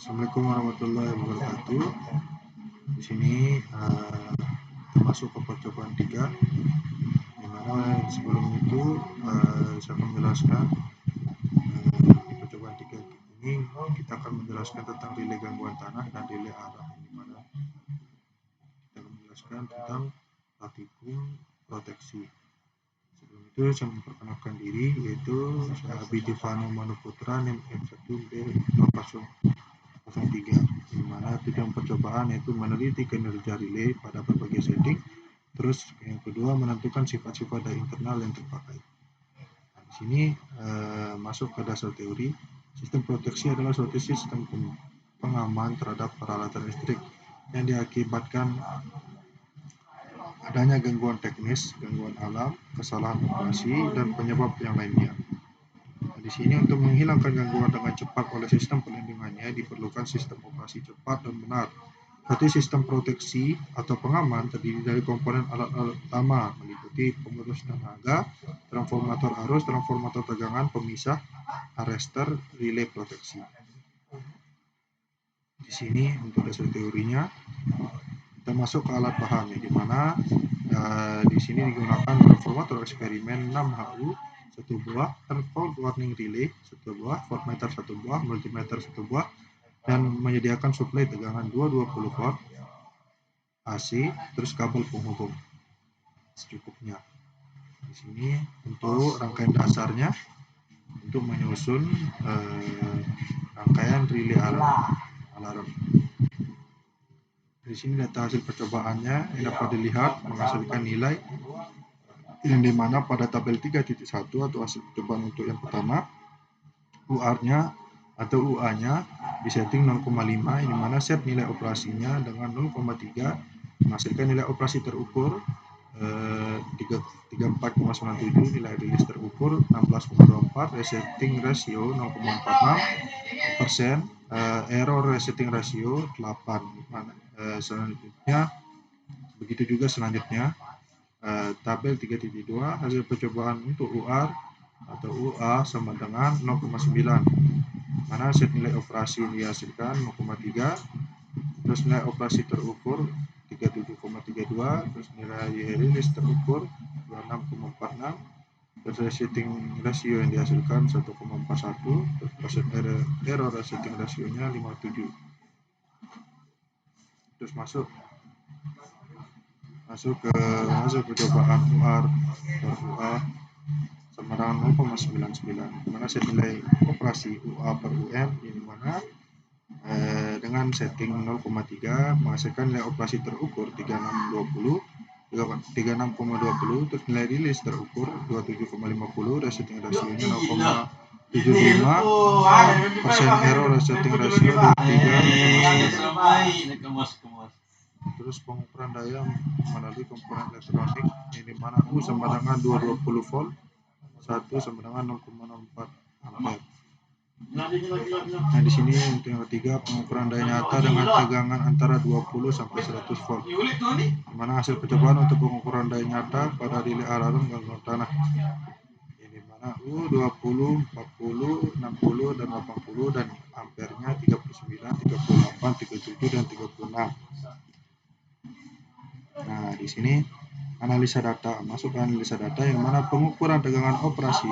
Assalamualaikum warahmatullahi wabarakatuh. Di sini kita masuk ke percobaan 3, di mana sebelum itu saya akan menjelaskan di percobaan 3 ini kita akan menjelaskan tentang relay gangguan tanah dan relay arah, di mana kita akan menjelaskan tentang praktikum proteksi. Sebelum itu saya memperkenalkan diri, yaitu saya Abidivano Manuputra, NIM M1B03, di mana tujuan percobaan yaitu meneliti kinerja relay pada berbagai setting. Terus yang kedua, menentukan sifat-sifat daya internal yang terpakai. Nah, di sini masuk ke dasar teori. Sistem proteksi adalah suatu sistem pengaman terhadap peralatan listrik yang diakibatkan adanya gangguan teknis, gangguan alam, kesalahan operasi, dan penyebab yang lainnya. Nah, di sini untuk menghilangkan gangguan dengan cepat oleh sistem pelindungannya diperlukan sistem operasi cepat dan benar. Berarti sistem proteksi atau pengaman terdiri dari komponen alat-alat utama, meliputi pengurus tenaga, transformator arus, transformator tegangan, pemisah, arrester, relay proteksi. Di sini untuk dasar teorinya kita masuk ke alat bahan, di mana di sini digunakan transformator eksperimen 6HU 1 buah, fault warning relay 1 buah, voltmeter 1 buah, multimeter 1 buah, dan menyediakan suplai tegangan 220 volt AC, terus kabel penghubung secukupnya. Di sini untuk rangkaian dasarnya untuk menyusun rangkaian relay alarm. Di sini data hasil percobaannya yang dapat dilihat menghasilkan nilai yang dimana pada tabel 3.1 atau hasil percobaan untuk yang pertama, UR-nya atau UA-nya disetting 0,5, yang dimana set nilai operasinya dengan 0,3 menghasilkan nilai operasi terukur 34,97, nilai rilis terukur 16,24, resetting ratio 0,46%, error resetting ratio 8. Selanjutnya begitu juga selanjutnya tabel 3.2 hasil percobaan untuk UR atau UA sama dengan 0,9, mana set nilai operasi yang dihasilkan 0,3, terus nilai operasi terukur 37,32, terus nilai rilis terukur 26,46, terus resetting rasio yang dihasilkan 1,41, terus error resetting rasionya 57. Terus masuk ke hasil percobaan UR per UA sama dengan 0,99, dimana set nilai operasi UA per UM yang dimana dengan setting 0,3 menghasilkan nilai operasi terukur 36,20, terus nilai rilis terukur 27,50, resetting rasionya 0,75%, error resetting rasio 3,9. Terus pengukuran daya melalui komponen elektronik yang dimana U sama dengan 220 volt, 1 sama dengan 0,04 ampere. Nah, di sini untuk yang ketiga, pengukuran daya nyata dengan tegangan antara 20 sampai 100 volt. Di mana hasil percobaan untuk pengukuran daya nyata pada relay alarm gangguan tanah. Ini mana U 20, 40, 60 dan 80 dan ampernya 39, 38, 37 dan 36. Nah, di sini analisa data, masuk ke analisa data yang mana pengukuran tegangan operasi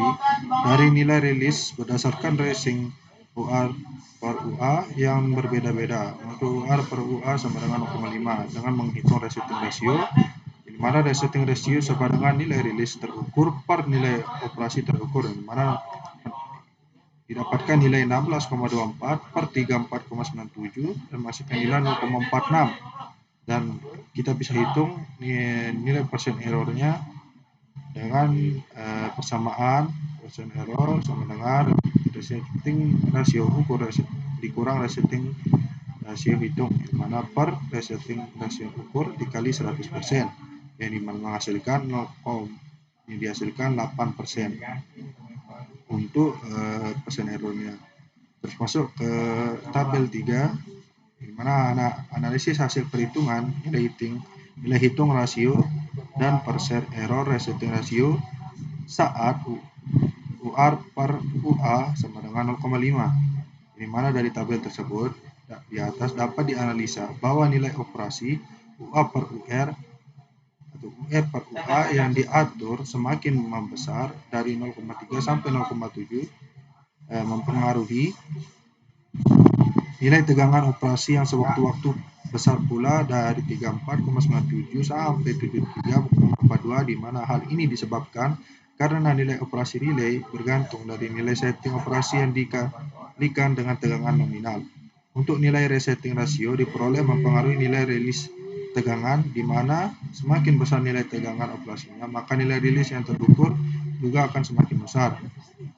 dari nilai rilis berdasarkan racing UR per UA yang berbeda-beda. Untuk UR per UA sama dengan 0,5 dengan menghitung resetting ratio, di mana resetting ratio sama dengan nilai rilis terukur per nilai operasi terukur, di mana didapatkan nilai 16,24 per 34,97 dan menghasilkan nilai 0,46. Dan kita bisa hitung nilai persen errornya dengan persamaan persen error sama dengan resetting rasio ukur dikurang resetting rasio hitung, di mana per resetting rasio ukur dikali 100%, yang menghasilkan 8% untuk persen errornya. Terus masuk ke tabel 3, di mana analisis hasil perhitungan nilai hitung rasio dan persen error resetting rasio saat UR per UA sama dengan 0,5, di mana dari tabel tersebut di atas dapat dianalisa bahwa nilai operasi UA per UR atau UR per UA yang diatur semakin membesar dari 0,3 sampai 0,7 mempengaruhi nilai tegangan operasi yang sewaktu-waktu besar pula dari 34,97 sampai 73,42, di mana hal ini disebabkan karena nilai operasi relay bergantung dari nilai setting operasi yang dikalikan dengan tegangan nominal. Untuk nilai resetting rasio diperoleh mempengaruhi nilai rilis tegangan, di mana semakin besar nilai tegangan operasinya, maka nilai rilis yang terukur juga akan semakin besar,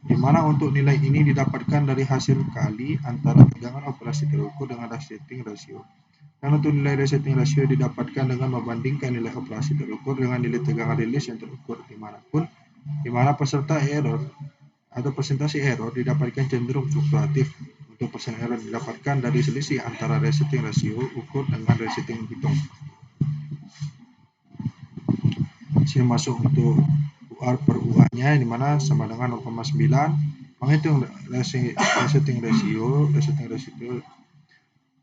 di mana untuk nilai ini didapatkan dari hasil kali antara tegangan operasi terukur dengan resetting rasio. Dan untuk nilai resetting rasio didapatkan dengan membandingkan nilai operasi terukur dengan nilai tegangan rilis yang terukur dimanapun, di mana peserta error atau persentase error didapatkan cenderung fluktuatif. Untuk persen error didapatkan dari selisih antara resetting rasio ukur dengan resetting hitung. Sini masuk untuk UR per UA-nya, di mana sama dengan 0,9. Menghitung resetting ratio,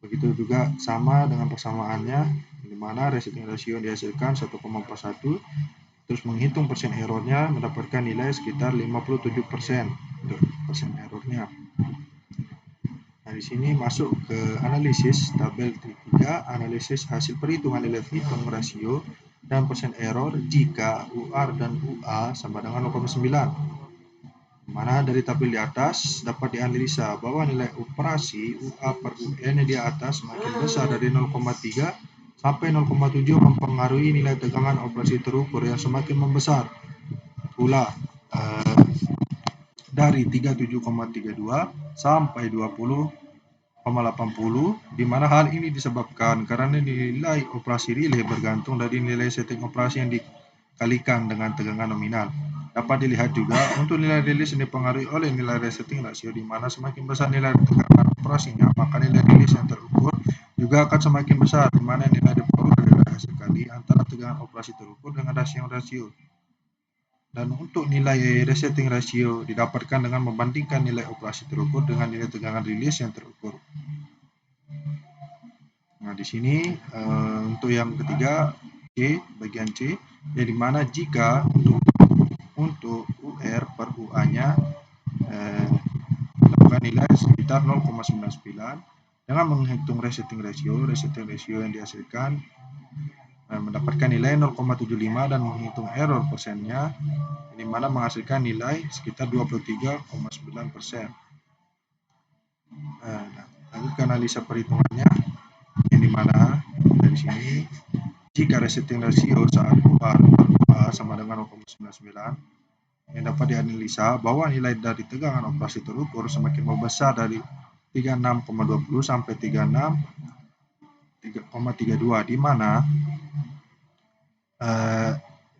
begitu juga sama dengan persamaannya, di mana resetting ratio dihasilkan 1,41. Terus menghitung persen errornya mendapatkan nilai sekitar 57% untuk persen errornya. Nah, di sini masuk ke analisis tabel 3, analisis hasil perhitungan nilai hitung rasio dan persen error jika UR dan UA sama dengan 0,9. Mana dari tabel di atas dapat dianalisa bahwa nilai operasi UA per UN yang di atas semakin besar dari 0,3 sampai 0,7 mempengaruhi nilai tegangan operasi terukur yang semakin membesar pula dari 37,32 sampai 20,80, di mana hal ini disebabkan karena nilai operasi relay bergantung dari nilai setting operasi yang dikalikan dengan tegangan nominal. Dapat dilihat juga untuk nilai rilis yang dipengaruhi oleh nilai resetting rasio, di mana semakin besar nilai tegangan operasinya, maka nilai rilis yang terukur juga akan semakin besar, di mana nilai diperoleh adalah hasil kali antara tegangan operasi terukur dengan rasio. Dan untuk nilai resetting rasio didapatkan dengan membandingkan nilai operasi terukur dengan nilai tegangan rilis yang terukur. Nah, di sini untuk yang ketiga, bagian C, ya, di mana jika untuk UR per UA-nya mendapatkan nilai sekitar 0,99 dengan menghitung resetting ratio yang dihasilkan mendapatkan nilai 0,75 dan menghitung error persennya, di mana menghasilkan nilai sekitar 23,9%. Lanjut ke analisa perhitungannya, yang dimana dari sini jika resetting ratio saat UA sama dengan 0,99, yang dapat dianalisa bahwa nilai dari tegangan operasi terukur semakin membesar dari 36,20 sampai 36,32, di mana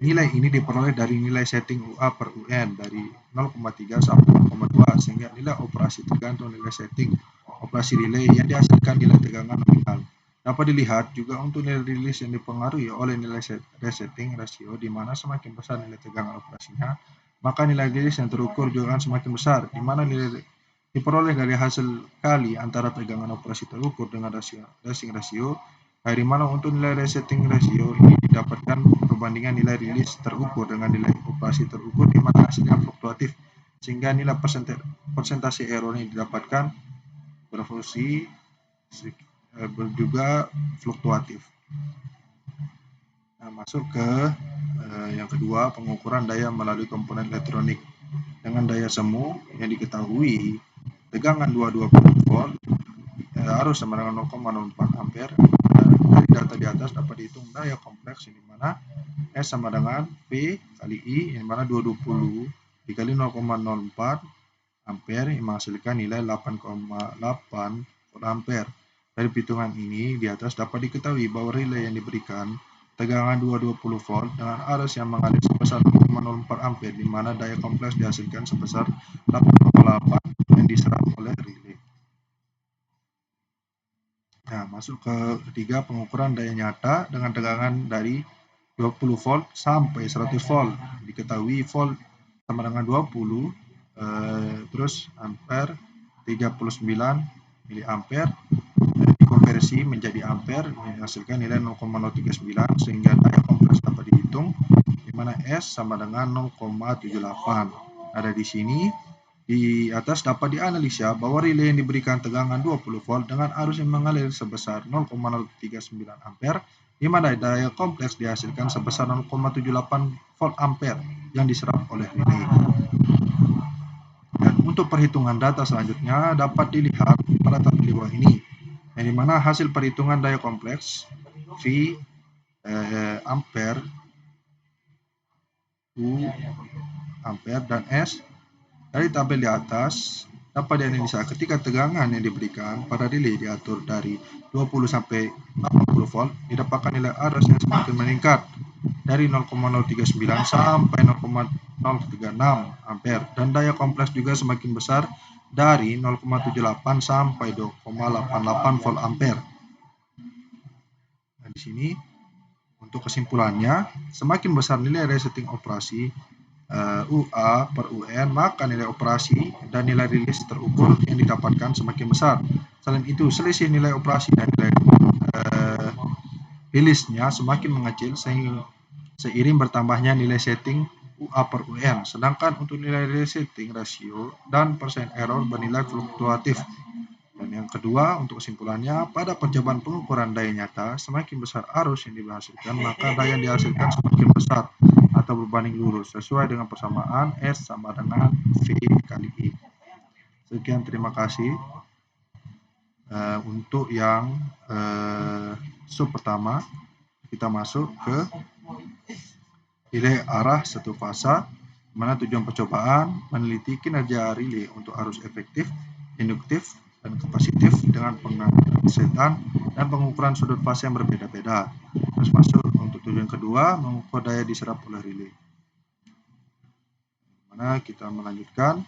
nilai ini diperoleh dari nilai setting UA per UN dari 0,3 sampai 0,2, sehingga nilai operasi tergantung nilai setting operasi relay yang dihasilkan nilai tegangan nominal. Dapat dilihat juga untuk nilai rilis yang dipengaruhi oleh nilai resetting rasio, di mana semakin besar nilai tegangan operasinya, maka nilai rilis yang terukur juga akan semakin besar, di mana nilai diperoleh dari hasil kali antara tegangan operasi terukur dengan resetting rasio, dari mana untuk nilai resetting rasio ini didapatkan perbandingan nilai rilis terukur dengan nilai operasi terukur, di mana hasilnya fluktuatif, sehingga nilai persentase error yang didapatkan berfungsi juga fluktuatif. Nah, masuk ke yang kedua, pengukuran daya melalui komponen elektronik. Dengan daya semu yang diketahui tegangan 220 volt arus sama dengan 0,04 ampere. Dari data di atas dapat dihitung daya kompleks, di mana S sama dengan P kali I, yang mana 220 dikali 0,04 ampere yang menghasilkan nilai 8,8 volt ampere. Dari perhitungan ini di atas dapat diketahui bahwa relay yang diberikan tegangan 220 volt dengan arus yang mengalir sebesar 0,04 ampere, di mana daya kompleks dihasilkan sebesar 8,8 yang diserap oleh relay. Nah, masuk ke ketiga, pengukuran daya nyata dengan tegangan dari 20 volt sampai 100 volt. Diketahui volt sama dengan 20, terus ampere 39 miliampere, dikonversi menjadi ampere menghasilkan nilai 0,039 sehingga daya kompleks dapat dihitung, di mana S sama dengan 0,78. Ada di sini. Di atas dapat dianalisa bahwa relay yang diberikan tegangan 20 volt dengan arus yang mengalir sebesar 0,039 ampere, di mana daya kompleks dihasilkan sebesar 0,78 volt ampere yang diserap oleh relay. Dan untuk perhitungan data selanjutnya dapat dilihat pada tabel di bawah ini, yang dimana hasil perhitungan daya kompleks V ampere, U ampere, dan S dari tabel di atas dapat dianalisa ketika tegangan yang diberikan pada relay diatur dari 20 sampai 80 volt, didapatkan nilai arus yang semakin meningkat dari 0,039 sampai 0,036 ampere, dan daya kompleks juga semakin besar dari 0,78 sampai 2,88 volt ampere. Nah, di sini untuk kesimpulannya, semakin besar nilai resetting operasi UA per UN, maka nilai operasi dan nilai rilis terukur yang didapatkan semakin besar. Selain itu, selisih nilai operasi dan nilai rilisnya semakin mengecil seiring bertambahnya nilai setting UA per UN. Sedangkan untuk nilai resetting rasio dan persen error bernilai fluktuatif. Dan yang kedua, untuk kesimpulannya, pada percobaan pengukuran daya nyata, semakin besar arus yang dihasilkan, maka daya yang dihasilkan semakin besar atau berbanding lurus sesuai dengan persamaan S sama dengan V kali I. Sekian, terima kasih. Untuk yang sub pertama, kita masuk ke relay arah satu fasa, mana tujuan percobaan meneliti kinerja relay untuk arus efektif, induktif, dan kapasitif dengan pengesetan dan pengukuran sudut fase yang berbeda-beda. Terus masuk untuk tujuan kedua, mengukur daya diserap oleh relay. Mana kita melanjutkan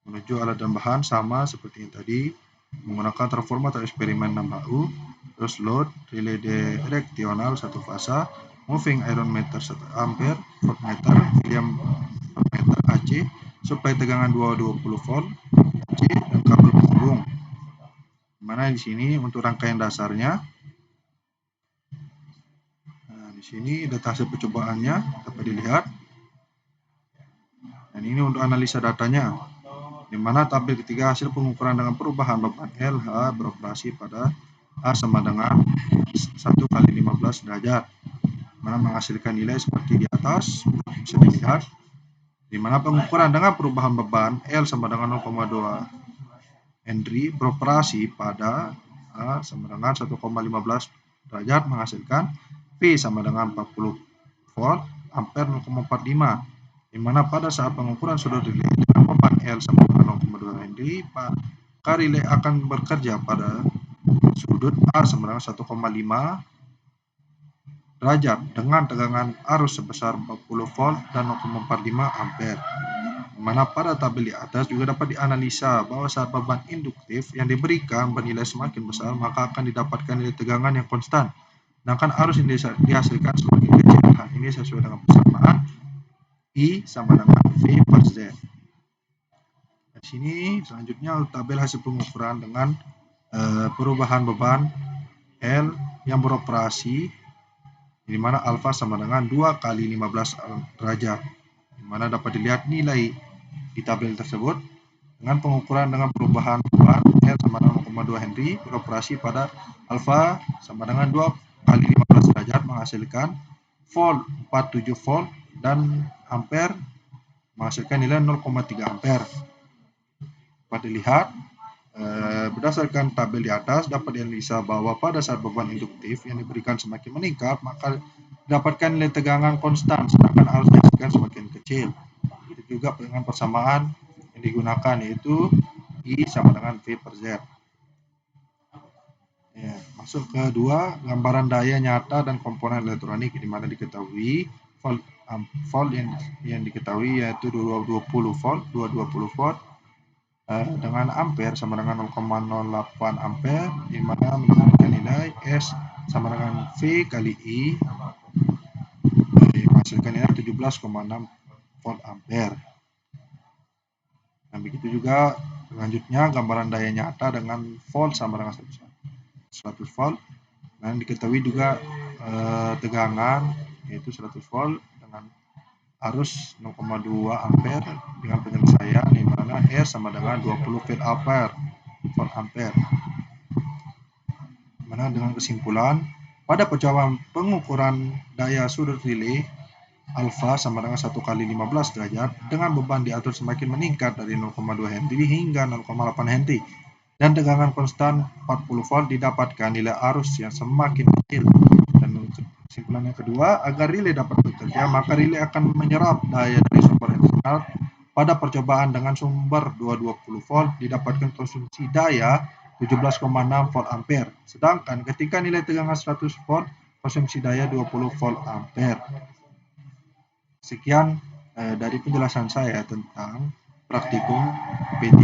menuju alat dan bahan sama seperti yang tadi, menggunakan transformer atau eksperimen 6HU, terus load, relay direksional satu fasa, moving iron meter 1 ampere, voltmeter, helium meter AC, suplai tegangan 220 volt AC, dan kabel penghubung. Mana di sini untuk rangkaian dasarnya. Nah, di sini data hasil percobaannya dapat dilihat. Dan ini untuk analisa datanya, di mana tabel ketiga hasil pengukuran dengan perubahan beban LH beroperasi pada A sama dengan 1 kali 15 derajat, mana menghasilkan nilai seperti di atas bisa dilihat, di mana pengukuran dengan perubahan beban L sama dengan 0,2 Henry beroperasi pada A sama dengan 1,15 derajat menghasilkan V sama dengan 40 volt ampere 0,45, di mana pada saat pengukuran sudut relay dengan beban L sama dengan 0,2 Henry, maka relay akan bekerja pada sudut A sama dengan 1,5 derajat dengan tegangan arus sebesar 40 volt dan 0,45 ampere. Mana pada tabel di atas juga dapat dianalisa bahwa saat beban induktif yang diberikan bernilai semakin besar, maka akan didapatkan nilai tegangan yang konstan, sedangkan arus yang dihasilkan semakin kecil. Hal ini sesuai dengan persamaan I sama dengan V per Z. Di sini selanjutnya tabel hasil pengukuran dengan perubahan beban L yang beroperasi, di mana alfa sama dengan 2 kali 15 derajat, di mana dapat dilihat nilai di tabel tersebut dengan pengukuran dengan perubahan beban L sama dengan 0,2 Henry beroperasi pada alfa sama dengan 2 kali 15 derajat menghasilkan volt 47 volt dan ampere menghasilkan nilai 0,3 ampere. Dapat dilihat berdasarkan tabel di atas dapat dianalisa bahwa pada saat beban induktif yang diberikan semakin meningkat, maka dapatkan nilai tegangan konstan sedangkan arus dihasilkan semakin kecil. Itu juga dengan persamaan yang digunakan, yaitu I sama dengan V per Z. Ya, masuk ke dua, gambaran daya nyata dan komponen elektronik, di mana diketahui volt yang diketahui yaitu 220 volt dengan ampere sama dengan 0,08 ampere, di mana mendapatkan nilai S sama dengan V kali I menghasilkan nilai 17,6 volt ampere. Nah, begitu juga selanjutnya gambaran daya nyata dengan volt sama dengan 1. 100 volt, dan diketahui juga tegangan yaitu 100 volt dengan arus 0,2 ampere dengan penyelesaian di mana R sama dengan 20 volt ampere. Mana dengan kesimpulan, pada percobaan pengukuran daya sudut relay alfa sama dengan 1 kali 15 derajat dengan beban diatur semakin meningkat dari 0,2 Henry hingga 0,8 Henry dan tegangan konstan 40 volt didapatkan nilai arus yang semakin kecil. Dan kesimpulan yang kedua, agar relay dapat bekerja maka relay akan menyerap daya dari sumber eksternal. Pada percobaan dengan sumber 220 volt didapatkan konsumsi daya 17,6 volt ampere, sedangkan ketika nilai tegangan 100 volt konsumsi daya 20 volt ampere. Sekian dari penjelasan saya tentang praktikum P3,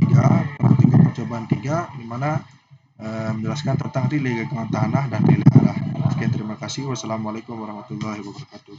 praktikum percobaan 3, di mana menjelaskan tentang relay genggaman tanah dan relay arah. Sekian, terima kasih. Wassalamualaikum warahmatullahi wabarakatuh.